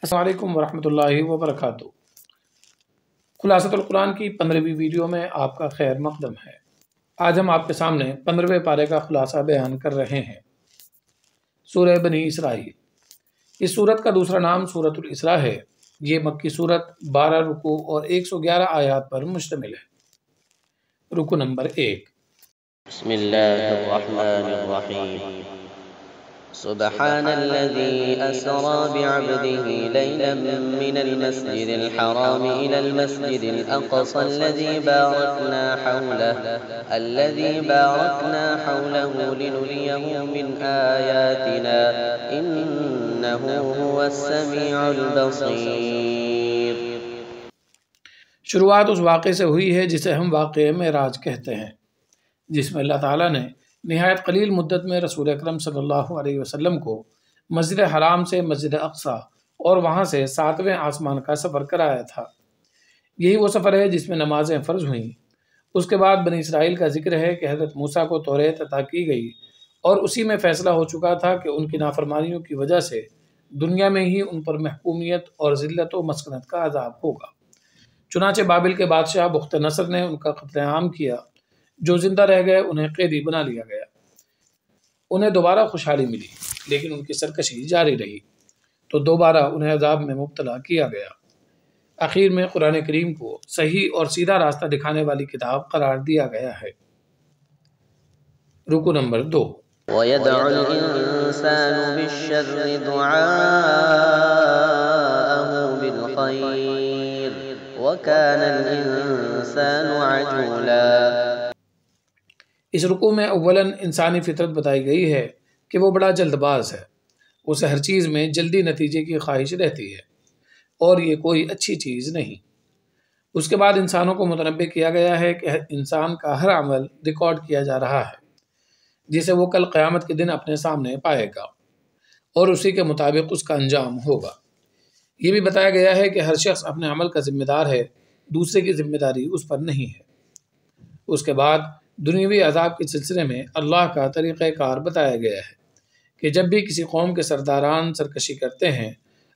السلام علیکم ورحمۃ اللہ وبرکاتہ۔ خلاصۃ القرآن کی 15ویں ویڈیو میں آپ کا خیر مقدم ہے۔ آج ہم آپ کے سامنے 15ویں پارے کا خلاصہ بیان کر رہے ہیں۔ سورہ بنی اسرائیل، اس سورت کا دوسرا نام سورۃ الاسراء ہے۔ یہ مکی سورت 12 رکوع اور 111 آیات پر مشتمل ہے۔ رکوع نمبر 1۔ بسم اللہ الرحمن الرحیم۔ سبحان الذي أسرى بعبده ليلا من المسجد الحرام إلى المسجد الأقصى الذي باركنا حوله لنريه من آياتنا إنه هو السميع البصير۔ شروعات اس واقعے سے ہوئی ہے جسے ہم واقعہ معراج کہتے ہیں، جس میں اللہ تعالیٰ نے نہایت قلیل مدت میں رسول اکرم صلی اللہ علیہ وسلم کو مسجد حرام سے مسجد اقصی اور وہاں سے 7ویں آسمان کا سفر کرایا تھا۔ یہی وہ سفر ہے جس میں نمازیں فرض ہوئیں۔ اس کے بعد بنی اسرائیل کا ذکر ہے کہ حضرت موسیٰ کو توریت عطا کی گئی اور اسی میں فیصلہ ہو چکا تھا کہ ان کی نافرمانیوں کی وجہ سے دنیا میں ہی ان پر محکومیت اور ذلت و مسکنت کا عذاب ہوگا۔ چنانچہ بابل کے بادشاہ بخت نصر نے ان کا قتل عام کیا۔ جو زندہ رہ گئے انہیں قیدی بنا لیا گیا۔ انہیں دوبارہ خوشحالی ملی، لیکن ان کی سرکشی جاری رہی تو دوبارہ انہیں عذاب میں مبتلا کیا گیا۔ آخر میں قرآن کریم کو صحیح اور سیدھا راستہ دکھانے والی کتاب قرار دیا گیا ہے۔ رکوع نمبر 2۔ وَيَدْعُ الْإِنسَانُ بِالشَّرِّ دُعَاءَهُ بِالْخَيْرِ وَكَانَ الْإِنسَانُ عَجُولًا۔ اس رکوع میں اولاً انسانی فطرت بتائی گئی ہے کہ وہ بڑا جلد باز ہے، اسے ہر چیز میں جلدی نتیجے کی خواہش رہتی ہے اور یہ کوئی اچھی چیز نہیں۔ اس کے بعد انسانوں کو متنبہ کیا گیا ہے کہ انسان کا ہر عمل ریکارڈ کیا جا رہا ہے، جسے وہ کل قیامت کے دن اپنے سامنے پائے گا اور اسی کے مطابق اس کا انجام ہوگا۔ یہ بھی بتایا گیا ہے کہ ہر شخص اپنے عمل کا ذمہ دار ہے، دوسرے کی ذمہ داری اس پر نہیں ہے۔ اس کے بعد دنیاوی عذاب کے سلسلے میں اللہ کا طریقہ کار بتایا گیا ہے کہ جب بھی کسی قوم کے سرداران سرکشی کرتے ہیں،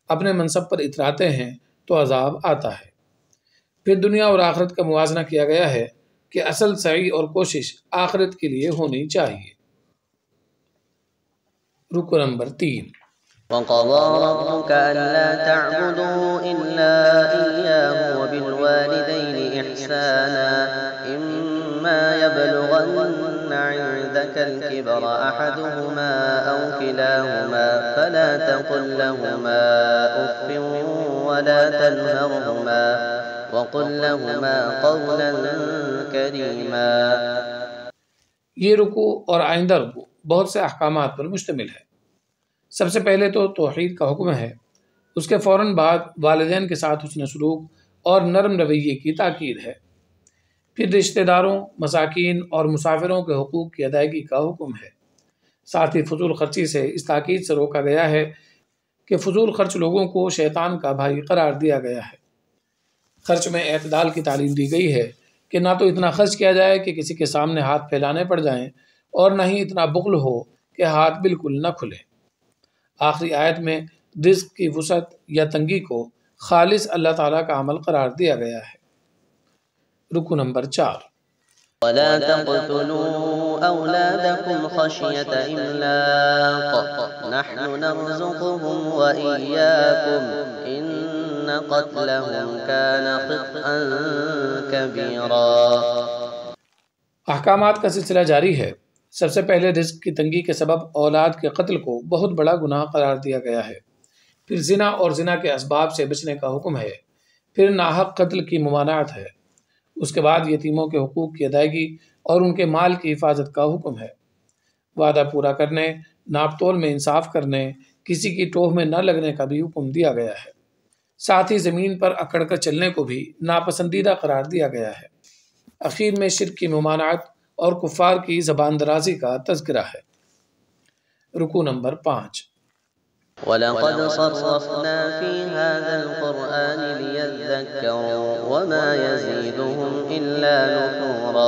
اپنے منصب پر اتراتے ہیں تو عذاب آتا ہے۔ پھر دنیا اور آخرت کا موازنہ کیا گیا ہے کہ اصل سعی اور کوشش آخرت کے لیے ہونی چاہیے۔ رکوع نمبر 3۔ وَقَضَىٰ رَبُّكَ أَلَّا تَعْبُدُوا إِلَّا إِيَّاهُ وَبِالْوَالِدَيْنِ إِحْسَانًا إِمَّا يَبْلُغَنَّ عِندَكَ الْكِبَرَ أَحَدُهُمَا أَوْ كِلَاهُمَا فَلَا تَقُل لَّهُمَا أُفٍّ وَلَا تَنْهَرْهُمَا وَقُل لَّهُمَا قَوْلًا كَرِيمًا۔ یہ رکوع اور آئندہ رکوع بہت سے احکامات پر مشتمل ہے۔ سب سے پہلے تو توحید کا حکم ہے، اس کے فوراً بعد والدین کے ساتھ حسن سلوک اور نرم رویے کی تاکید ہے۔ پھر رشتہ داروں، مساکین اور مسافروں کے حقوق کی ادائیگی کا حکم ہے۔ ساتھ ہی فضول خرچی سے اس تاکید سے روکا گیا ہے کہ فضول خرچ لوگوں کو شیطان کا بھائی قرار دیا گیا ہے۔ خرچ میں اعتدال کی تعلیم دی گئی ہے کہ نہ تو اتنا خرچ کیا جائے کہ کسی کے سامنے ہاتھ پھیلانے پڑ جائیں اور نہ ہی اتنا بخل ہو کہ ہاتھ بالکل نہ کھلے۔ آخری آیت میں رزق کی وسعت یا تنگی کو خالص اللہ تعالیٰ کا عمل قرار دیا گیا ہے۔ رکوع نمبر 4۔ وَلَا تَقْتُلُوا أَوْلَادَكُمْ خَشْيَةَ إِمْلَاقٍ نَحْنُ نَرْزُقُهُمْ وَإِيَّاكُمْ إِنَّ قَتْلَهُمْ كَانَ خِطْئًا كَبِيرًا۔ احکامات کا سلسلہ جاری ہے۔ سب سے پہلے رزق کی تنگی کے سبب اولاد کے قتل کو بہت بڑا گناہ قرار دیا گیا ہے۔ پھر زنا اور زنا کے اسباب سے بچنے کا حکم ہے۔ پھر ناحق قتل کی ممانعت ہے۔ اس کے بعد یتیموں کے حقوق کی ادائیگی اور ان کے مال کی حفاظت کا حکم ہے۔ وعدہ پورا کرنے، ناپ تول میں انصاف کرنے، کسی کی ٹوہ میں نہ لگنے کا بھی حکم دیا گیا ہے۔ ساتھ ہی زمین پر اکڑ کر چلنے کو بھی ناپسندیدہ قرار دیا گیا ہے۔ اخیر میں شرک کی ممانعت اور کفار کی زبان درازی کا تذکرہ ہے۔ رکوع نمبر 5۔ وَلَقَدْ صَرَّفْنَا فِي هَذَا الْقُرْآنِ لِيَذَّكَّرُوا وَمَا يَزِيدُهُمْ إِلَّا نُفُورًا۔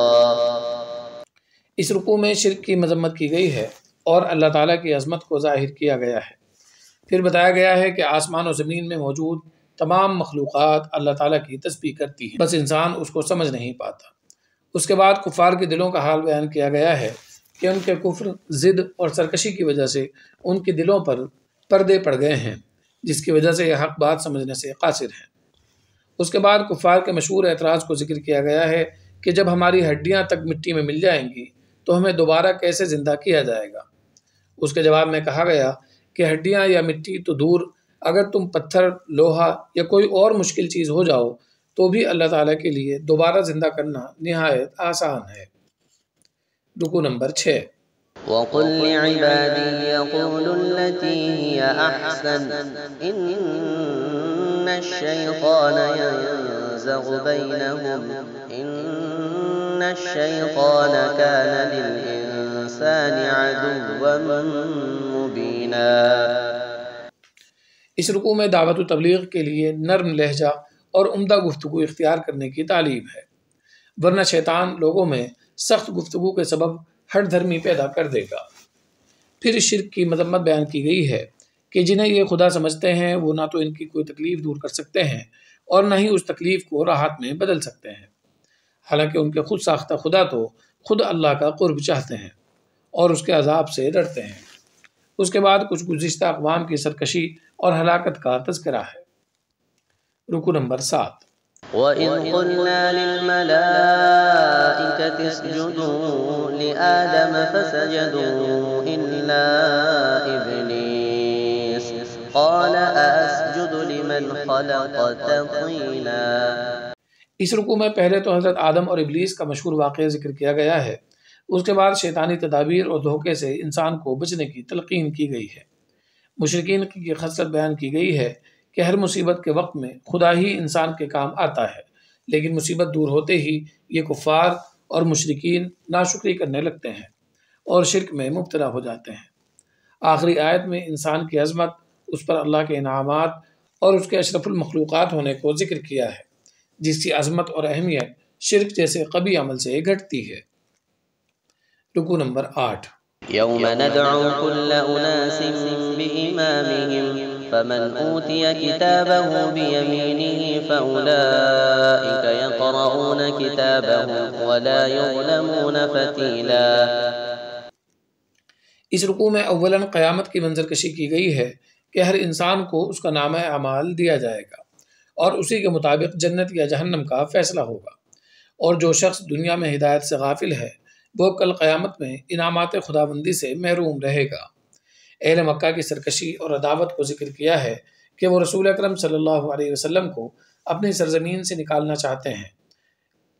اس رکوع میں شرک کی مذمت کی گئی ہے اور اللہ تعالیٰ کی عظمت کو ظاہر کیا گیا ہے۔ پھر بتایا گیا ہے کہ آسمان و زمین میں موجود تمام مخلوقات اللہ تعالیٰ کی تسبیح کرتی ہیں، بس انسان اس کو سمجھ نہیں پاتا۔ اس کے بعد کفار کے دلوں کا حال بیان کیا گیا ہے کہ ان کے کفر، ضد اور سرکشی کی وجہ سے ان کے دلوں پر پردے پڑ گئے ہیں، جس کی وجہ سے یہ حق بات سمجھنے سے قاصر ہیں۔ اس کے بعد کفار کے مشہور اعتراض کو ذکر کیا گیا ہے کہ جب ہماری ہڈیاں تک مٹی میں مل جائیں گی تو ہمیں دوبارہ کیسے زندہ کیا جائے گا؟ اس کے جواب میں کہا گیا کہ ہڈیاں یا مٹی تو دور، اگر تم پتھر، لوہا یا کوئی اور مشکل چیز ہو جاؤ تو بھی اللہ تعالیٰ کے لیے دوبارہ زندہ کرنا نہایت آسان ہے۔ رکو نمبر 6۔ وَقُلْ لِعِبَادِي يَقُولُوا الَّتِي هِيَ أَحْسَنُ إِنَّ الشَّيْطَانَ يَنزَغُ بَيْنَهُمْ إِنَّ الشَّيْطَانَ كَانَ لِلْإِنسَانِ عَدُوًّا مُبِينًا۔ اس رکوع میں دعوت و تبلیغ کے لیے نرم لہجہ اور عمدہ گفتگو اختیار کرنے کی تعلیم ہے، ورنہ شیطان لوگوں میں سخت گفتگو کے سبب ہٹ دھرمی پیدا کر دے گا۔ پھر شرک کی مذمت بیان کی گئی ہے کہ جنہیں یہ خدا سمجھتے ہیں وہ نہ تو ان کی کوئی تکلیف دور کر سکتے ہیں اور نہ ہی اس تکلیف کو راحت میں بدل سکتے ہیں، حالانکہ ان کے خود ساختہ خدا تو خود اللہ کا قرب چاہتے ہیں اور اس کے عذاب سے ڈرتے ہیں۔ اس کے بعد کچھ گزشتہ اقوام کی سرکشی اور ہلاکت کا تذکرہ ہے۔ رکو نمبر 7۔ وَإِذْ قُلْنَا لِلْمَلَائِكَةِ اسْجُدُوا لِآدَمَ فَسَجَدُوا إِلَّا إِبْلِيسَ قَالَ أَأَسْجُدُ لِمَنْ خَلَقْتَ طِينًا۔ اس رکوع میں پہلے تو حضرت آدم اور ابلیس کا مشہور واقعہ ذکر کیا گیا ہے، اس کے بعد شیطانی تدابیر اور دھوکے سے انسان کو بچنے کی تلقین کی گئی ہے۔ مشرکین کی خصلت بیان کی گئی ہے کہ ہر مصیبت کے وقت میں خدا ہی انسان کے کام آتا ہے، لیکن مصیبت دور ہوتے ہی یہ کفار اور مشرکین ناشکری کرنے لگتے ہیں اور شرک میں مبتلا ہو جاتے ہیں۔ آخری آیت میں انسان کی عظمت، اس پر اللہ کے انعامات اور اس کے اشرف المخلوقات ہونے کو ذکر کیا ہے، جس کی عظمت اور اہمیت شرک جیسے قبیح عمل سے گھٹتی ہے۔ رکو نمبر 8۔ يَوْمَ نَدْعُو كُلَّ أُنَاسٍ بِإِمَامِهِمْ فَمَنْ أُوتِيَ كِتَابَهُ بِيَمِينِهِ فَأُولَئِكَ يَقْرَؤُونَ كِتَابَهُمْ وَلَا يُظْلَمُونَ فَتِيلًا۔ اس رکوع میں اولاً قیامت کی منظر کشی کی گئی ہے کہ ہر انسان کو اس کا نامہ اعمال دیا جائے گا اور اسی کے مطابق جنت یا جہنم کا فیصلہ ہوگا، اور جو شخص دنیا میں ہدایت سے غافل ہے وہ کل قیامت میں انعامات خداوندی سے محروم رہے گا۔ اہل مکہ کی سرکشی اور عداوت کو ذکر کیا ہے کہ وہ رسول اکرم صلی اللہ علیہ وسلم کو اپنی سرزمین سے نکالنا چاہتے ہیں۔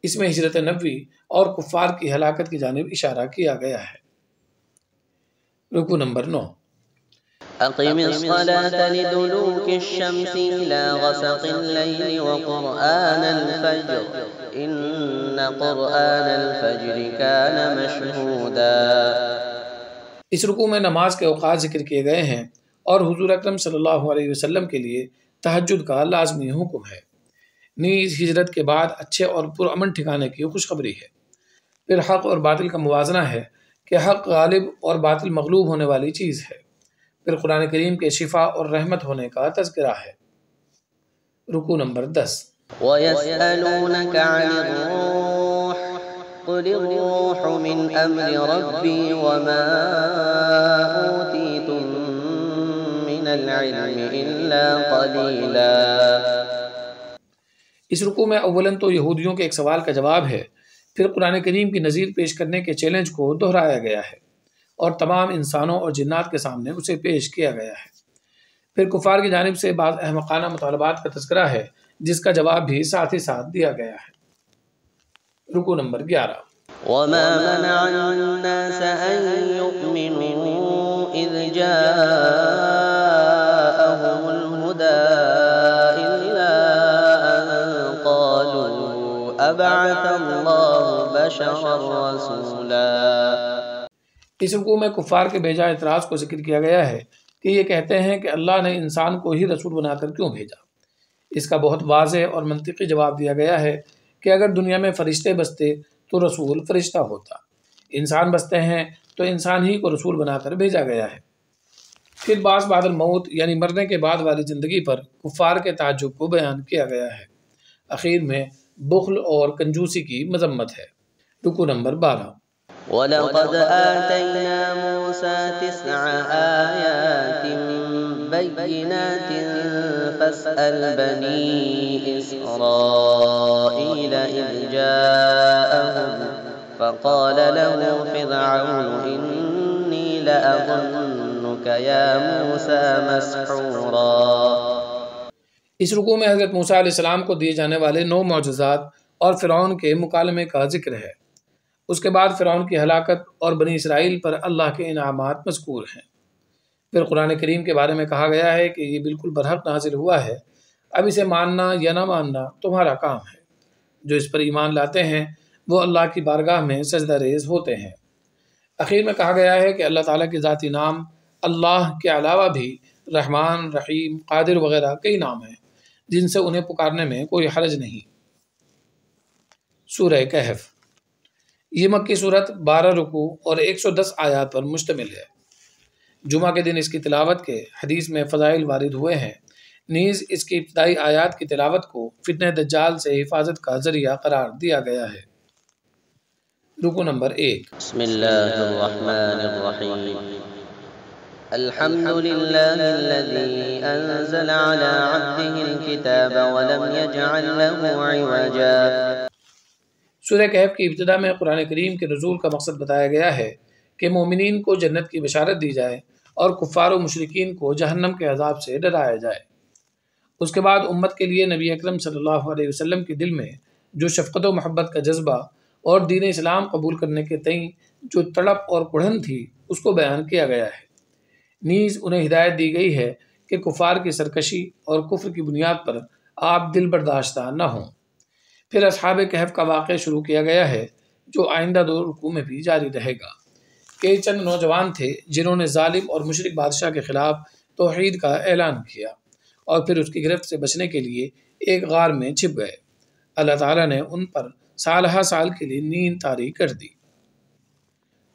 اس میں ہجرت نبوی اور کفار کی ہلاکت کی جانب اشارہ کیا گیا ہے۔ رکو نمبر 9۔ أقم الصلاة لدلوك الشمس إلى غسق الليل وقرآن الفجر إن قرآن الفجر كان مشهودا۔ اس رکوع میں نماز کے اوقات ذکر کیے گئے ہیں اور حضور اکرم صلی اللہ علیہ وسلم کے لیے تہجد کا لازمی حکم ہے۔ نیز ہجرت کے بعد اچھے اور پرامن ٹھکانے کی خوشخبری ہے۔ پھر حق اور باطل کا موازنہ ہے کہ حق غالب اور باطل مغلوب ہونے والی چیز ہے۔ پھر قرآن کریم کے شفا اور رحمت ہونے کا تذکرہ ہے۔ رکوع نمبر 10۔ وَيَسْأَلُونَكَ عَنِ الرُّوحِ قُلِ الرُّوحُ مِنْ أَمْرِ رَبِّي وَمَا أُوتِيتُم مِّنَ الْعِلْمِ إِلَّا قَلِيلًا۔ اس رکوع میں اولاً تو یہودیوں کے ایک سوال کا جواب ہے، پھر قرآن کریم کی نظیر پیش کرنے کے چیلنج کو دہرایا گیا ہے اور تمام انسانوں اور جنات کے سامنے اسے پیش کیا گیا ہے۔ پھر کفار کی جانب سے بعض احمقانہ مطالبات کا تذکرہ ہے جس کا جواب بھی ساتھ ہی ساتھ دیا گیا ہے۔ رکو نمبر 11۔ وَمَا مَنَعَ النَّاسَ أَن يُؤْمِنُوا إِذْ جَاءَهُمُ الْهُدَىٰ إِلَّا أَن قَالُوا أَبَعَثَ اللَّهُ بَشَرًا رَّسُولًا۔ اس رکوع میں کفار کے بیجا اعتراض کو ذکر کیا گیا ہے کہ یہ کہتے ہیں کہ اللہ نے انسان کو ہی رسول بنا کر کیوں بھیجا۔ اس کا بہت واضح اور منطقی جواب دیا گیا ہے کہ اگر دنیا میں فرشتے بستے تو رسول فرشتہ ہوتا، انسان بستے ہیں تو انسان ہی کو رسول بنا کر بھیجا گیا ہے۔ پھر بعض بعد الموت یعنی مرنے کے بعد والی زندگی پر کفار کے تعجب کو بیان کیا گیا ہے۔ اخیر میں بخل اور کنجوسی کی مذمت ہے۔ رکو نمبر 12۔ وَلَقَدْ آتَيْنَا مُوسَى 9 آيَاتٍ بَيِّنَاتٍ فَاسْأَلْ بَنِي إِسْرَائِيلَ إِذْ جَاءَهُمْ فَقَالَ لَهُ فِرْعَوْنُ إِنِّي لَأَظُنُّكَ يَا مُوسَى مَسْحُورًا۔ اس رکوع میں حضرت موسیٰ علیہ السلام کو دیے جانے والے 9 معجزات اور فرعون کے مکالمے کا ذکر ہے۔ اس کے بعد فرعون کی ہلاکت اور بنی اسرائیل پر اللہ کے انعامات مذکور ہیں۔ پھر قرآن کریم کے بارے میں کہا گیا ہے کہ یہ بالکل برحق نازل ہوا ہے، اب اسے ماننا یا نہ ماننا تمہارا کام ہے۔ جو اس پر ایمان لاتے ہیں وہ اللہ کی بارگاہ میں سجدہ ریز ہوتے ہیں۔ اخیر میں کہا گیا ہے کہ اللہ تعالیٰ کے ذاتی نام اللہ کے علاوہ بھی رحمان، رحیم، قادر وغیرہ کئی نام ہیں جن سے انہیں پکارنے میں کوئی حرج نہیں۔ سورہ کہف یہ مکی صورت 12 رکوع اور 110 آیات پر مشتمل ہے۔ جمعہ کے دن اس کی تلاوت کے حدیث میں فضائل وارد ہوئے ہیں، نیز اس کی ابتدائی آیات کی تلاوت کو فتنہ دجال سے حفاظت کا ذریعہ قرار دیا گیا ہے۔ رکوع نمبر 1۔ بسم اللہ الرحمن الرحیم۔ الحمد للہ الذی انزل علی عبده الكتاب ولم یجعل له عوجا۔ سورہ کہف کی ابتدا میں قرآن کریم کے نزول کا مقصد بتایا گیا ہے کہ مومنین کو جنت کی بشارت دی جائے اور کفار و مشرکین کو جہنم کے عذاب سے ڈرایا جائے۔ اس کے بعد امت کے لیے نبی اکرم صلی اللہ علیہ وسلم کے دل میں جو شفقت و محبت کا جذبہ اور دین اسلام قبول کرنے کے تئیں جو تڑپ اور کڑھن تھی اس کو بیان کیا گیا ہے۔ نیز انہیں ہدایت دی گئی ہے کہ کفار کی سرکشی اور کفر کی بنیاد پر آپ دل برداشتہ نہ ہوں۔ پھر اصحاب کہف کا واقعہ شروع کیا گیا ہے جو آئندہ 2 رکوع میں بھی جاری رہے گا کہ چند نوجوان تھے جنہوں نے ظالم اور مشرک بادشاہ کے خلاف توحید کا اعلان کیا اور پھر اس کی گرفت سے بچنے کے لیے ایک غار میں چھپ گئے۔ اللہ تعالیٰ نے ان پر سالہ سال کے لیے نیند طاری کر دی۔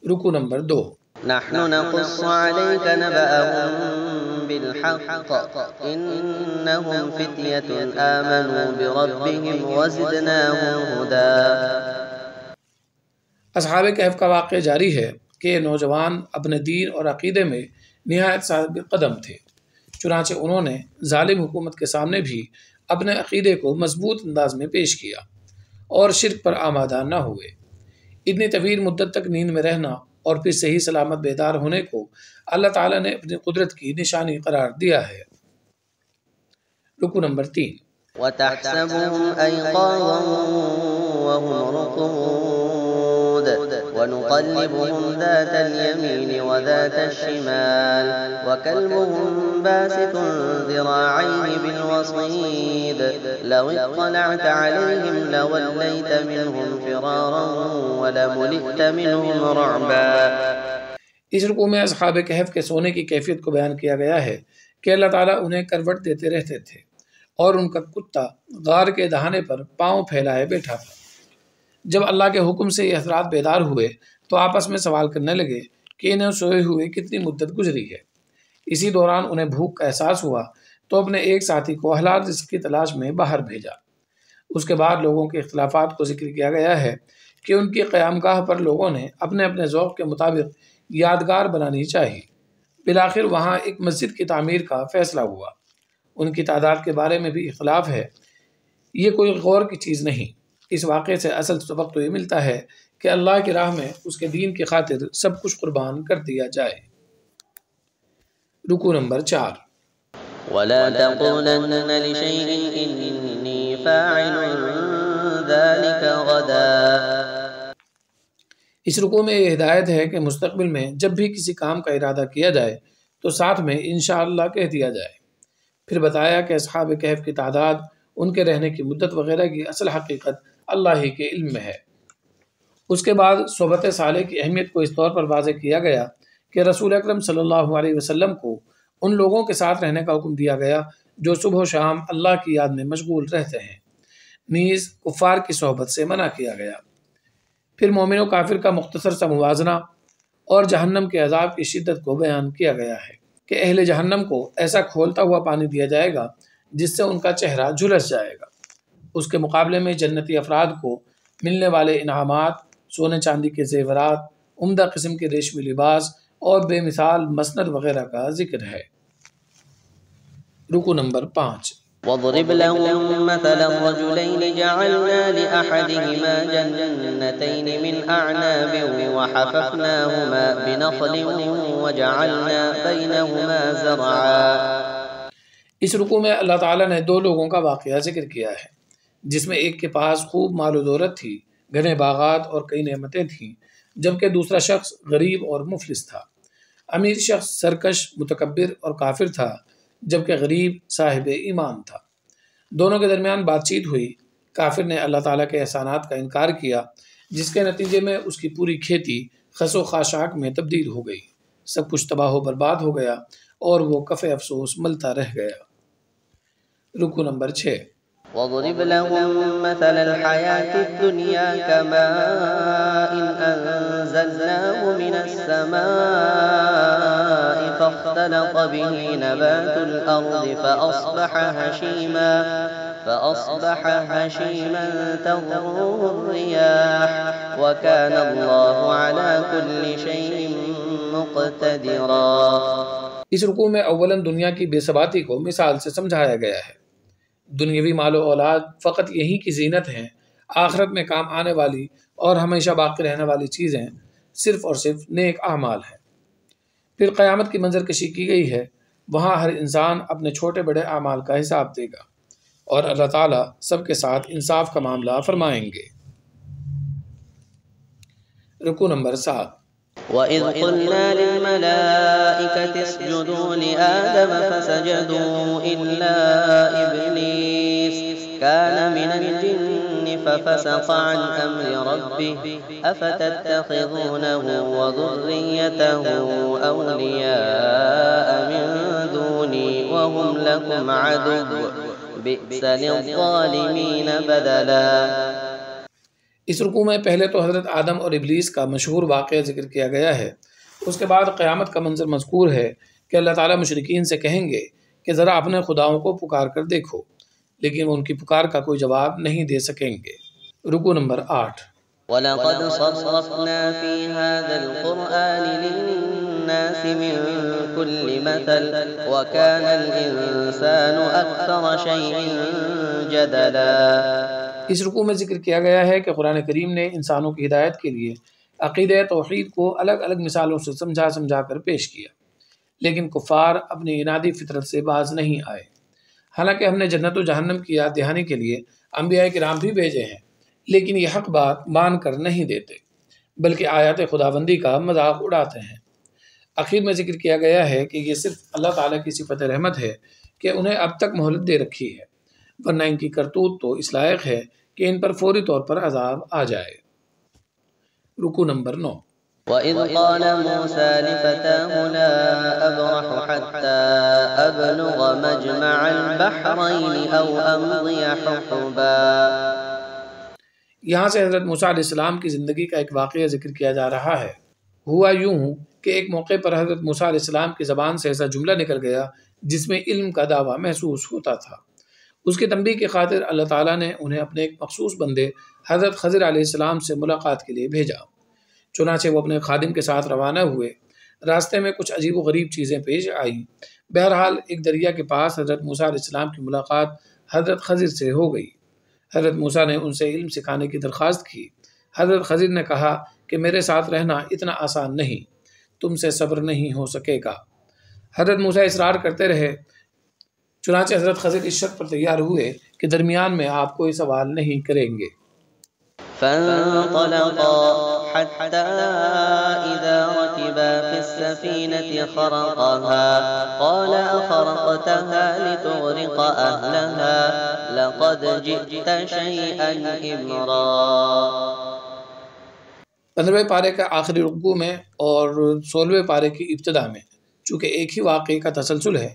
رکوع نمبر 2۔ نحن نقص عليك نبأهم بالحق إنهم فتية آمنوا بربهم وزدناهم هدى۔ اصحاب کہف کا واقعہ جاری ہے کہ نوجوان اپنے دین اور عقیدے میں نہایت ثابت قدم تھے، چنانچہ انہوں نے ظالم حکومت کے سامنے بھی اپنے عقیدے کو مضبوط انداز میں پیش کیا اور شرک پر آمادہ نہ ہوئے۔ اتنی طویل مدت تک نیند میں رہنا اور پھر صحیح سلامت بیدار ہونے کو اللہ تعالیٰ نے اپنی قدرت کی نشانی قرار دیا ہے۔ رکوع نمبر 3۔ وَتَحْسَبُهُمْ أَيْقَاظًا وَهُمْ رُقُودٌ وَنُقَلِّبُهُمْ ذَاتَ الْيَمِينِ وَذَاتَ الشِّمَالِ وَكَلْبُهُمْ بَاسِطٌ ذِرَاعَيْهِ بِالْوَصِيدِ لَوِ اطَّلَعْتَ عَلَيْهِمْ لَوَلَّيْتَ مِنْهُمْ فِرَارًا وَلَمُلِئْتَ مِنْهُمْ رُعْبًا۔ اس رکوع میں اصحاب کہف کے سونے کی کیفیت کو بیان کیا گیا ہے کہ اللہ تعالیٰ انہیں کروٹ دیتے رہتے تھے اور ان کا کتا غار کے دہانے پر پاؤں پھیلائے بیٹھا تھا۔ جب اللہ کے حکم سے یہ حضرات بیدار ہوئے تو آپس میں سوال کرنے لگے کہ انہیں سوئے ہوئے کتنی مدت گزری ہے۔ اسی دوران انہیں بھوک کا احساس ہوا تو اپنے ایک ساتھی کو حلال رزق کی تلاش میں باہر بھیجا۔ اس کے بعد لوگوں کے اختلافات کو ذکر کیا گیا ہے کہ ان کی قیام گاہ پر لوگوں نے اپنے اپنے ذوق کے مطابق یادگار بنانی چاہی۔ بالآخر وہاں ایک مسجد کی تعمیر کا فیصلہ ہوا۔ ان کی تعداد کے بارے میں بھی اختلاف ہے، یہ کوئی غور کی چیز نہیں۔ اس واقعے سے اصل سبق تو یہ ملتا ہے کہ اللہ کی راہ میں اس کے دین کی خاطر سب کچھ قربان کر دیا جائے۔ رکوع نمبر 4۔ وَلَا تَقُولَنَّ لِشَيْءٍ إِنِّي فَاعِلٌ ذَلِكَ غَدًا۔ اس رکوع میں یہ ہدایت ہے کہ مستقبل میں جب بھی کسی کام کا ارادہ کیا جائے تو ساتھ میں انشاءاللہ کہہ دیا جائے۔ پھر بتایا کہ اصحاب کہف کی تعداد، ان کے رہنے کی مدت وغیرہ کی اصل حقیقت اللہ ہی کے علم میں ہے۔ اس کے بعد صحبت صالح کی اہمیت کو اس طور پر واضح کیا گیا کہ رسول اکرم صلی اللہ علیہ وسلم کو ان لوگوں کے ساتھ رہنے کا حکم دیا گیا جو صبح و شام اللہ کی یاد میں مشغول رہتے ہیں، نیز کفار کی صحبت سے منع کیا گیا۔ پھر مومن و کافر کا مختصر سا موازنہ اور جہنم کے عذاب کی شدت کو بیان کیا گیا ہے کہ اہل جہنم کو ایسا کھولتا ہوا پانی دیا جائے گا جس سے ان کا چہرہ جھلس جائے گا۔ اس کے مقابلے میں جنتی افراد کو ملنے والے انعامات، سونے چاندی کے زیورات، عمدہ قسم کے ریشمی لباس اور بے مثال مسند وغیرہ کا ذکر ہے۔ رکو نمبر 5۔ واضرب لهم مثلا رجلين جعلنا لأحدهما جنتين من أعناب وحففناهما بنخل وجعلنا بينهما زرعا۔ اس رکو میں اللہ تعالیٰ نے دو لوگوں کا واقعہ ذکر کیا ہے، جس میں ایک کے پاس خوب مال و دولت تھی، گھنے باغات اور کئی نعمتیں تھیں، جبکہ دوسرا شخص غریب اور مفلس تھا۔ امیر شخص سرکش، متکبر اور کافر تھا، جبکہ غریب صاحب ایمان تھا۔ دونوں کے درمیان بات چیت ہوئی۔ کافر نے اللہ تعالیٰ کے احسانات کا انکار کیا، جس کے نتیجے میں اس کی پوری کھیتی خس و خاشاک میں تبدیل ہو گئی، سب کچھ تباہ و برباد ہو گیا اور وہ کف افسوس ملتا رہ گیا۔ رکو نمبر 6۔ واضرب لهم مثل الحياة الدنيا كماء أنزلناه من السماء فاختلط به نبات الأرض فأصبح هشيما تذروه الرياح وكان الله على كل شيء مقتدرا۔ اس رکوع میں اولاً دنیا کی بے ثباتی کو مثال سے سمجھایا گیا ہے۔ دنیاوی مال و اولاد فقط یہی کی زینت ہیں، آخرت میں کام آنے والی اور ہمیشہ باقی رہنے والی چیزیں صرف اور صرف نیک اعمال ہیں۔ پھر قیامت کی منظر کشی کی گئی ہے، وہاں ہر انسان اپنے چھوٹے بڑے اعمال کا حساب دے گا اور اللہ تعالیٰ سب کے ساتھ انصاف کا معاملہ فرمائیں گے۔ رکوع نمبر 7۔ وَإِذْ قُلْنَا لِلْمَلَائِكَةِ اسْجُدُوا لِآدَمَ فَسَجَدُوا إِلَّا إِبْلِيسَ كَانَ مِنَ الْجِنِّ فَفَسَقَ عَنْ أَمْرِ رَبِّهِ أَفَتَتَّخِذُونَهُ وَذُرِّيَّتَهُ أَوْلِيَاءَ مِن دُونِي وَهُمْ لَكُمْ عَدُوٌّ بِئْسَ لِلظَّالِمِينَ بَدَلًا۔ اس رکوع میں پہلے تو حضرت آدم اور ابلیس کا مشہور واقعہ ذکر کیا گیا ہے، اس کے بعد قیامت کا منظر مذکور ہے کہ اللہ تعالیٰ مشرکین سے کہیں گے کہ ذرا اپنے خداؤں کو پکار کر دیکھو، لیکن وہ ان کی پکار کا کوئی جواب نہیں دے سکیں گے۔ رکوع نمبر 8۔ وَلَقَدْ صَرَّفْنَا فِي هَذَا الْقُرْآنِ لِلنَّاسِ مِن كُلِّ مَثَلٍ وَكَانَ الْإِنسَانُ أَكْثَرَ شَيْءٍ جَدَلًا۔ اس رکوع میں ذکر کیا گیا ہے کہ قرآن کریم نے انسانوں کی ہدایت کے لیے عقیدہ توحید کو الگ الگ مثالوں سے سمجھا کر پیش کیا، لیکن کفار اپنی انادی فطرت سے باز نہیں آئے۔ حالانکہ ہم نے جنت و جہنم کی یاد دہانی کے لیے انبیاء کرام بھی بھیجے ہیں، لیکن یہ حق بات مان کر نہیں دیتے، بلکہ آیات خداوندی کا مذاق اڑاتے ہیں۔ آخر میں ذکر کیا گیا ہے کہ یہ صرف اللہ تعالیٰ کی صفت رحمت ہے کہ انہیں اب تک مہلت دے رکھی ہے، ورنہ ان کی کرتوت تو اس لائق ہے کہ ان پر فوری طور پر عذاب آ جائے۔ رکوع نمبر 9۔ وَإِذْ قَالَ مُوسَىٰ لِفَتَاهُ لَا أَبْرَحُ حَتَّىٰ أَبْلُغَ مَجْمَعَ الْبَحْرَيْنِ أَوْ أَمْضِيَ حُقُبًا۔ یہاں سے حضرت موسیٰ علیہ السلام کی زندگی کا ایک واقعہ ذکر کیا جا رہا ہے۔ ہوا یوں کہ ایک موقع پر حضرت موسیٰ علیہ السلام کی زبان سے ایسا جملہ نکل گیا جس میں علم کا دعویٰ محسوس ہوتا تھا۔ اس کی تنبیہ کی خاطر اللہ تعالیٰ نے انہیں اپنے ایک مخصوص بندے حضرت خضر علیہ السلام سے ملاقات کے لیے بھیجا۔ چنانچہ وہ اپنے خادم کے ساتھ روانہ ہوئے۔ راستے میں کچھ عجیب و غریب چیزیں پیش آئیں۔ بہرحال ایک دریا کے پاس حضرت موسیٰ علیہ السلام کی ملاقات حضرت خضر سے ہو گئی۔ حضرت موسیٰ نے ان سے علم سکھانے کی درخواست کی۔ حضرت خضر نے کہا کہ میرے ساتھ رہنا اتنا آسان نہیں، تم سے صبر نہیں ہو سکے گا۔ حضرت موسیٰ اصرار کرتے رہے، چنانچہ حضرت خضر اس شرط پر تیار ہوئے کہ درمیان میں آپ کوئی سوال نہیں کریں گے۔ فانطلقا حتى إذا ركبا في السفينة خرقها قال أخرقتها لتغرق أهلها لقد جئت شيئا إمرا۔ 15ویں پارے کا آخری رکوع میں اور 16ویں پارے کی ابتدا میں چونکہ ایک ہی واقعے کا تسلسل ہے،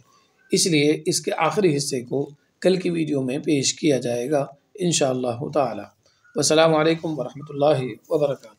اس لیے اس کے آخری حصے کو کل کی ویڈیو میں پیش کیا جائے گا انشاءاللہ تعالی۔ والسلام علیکم ورحمۃ اللہ وبرکاتہ۔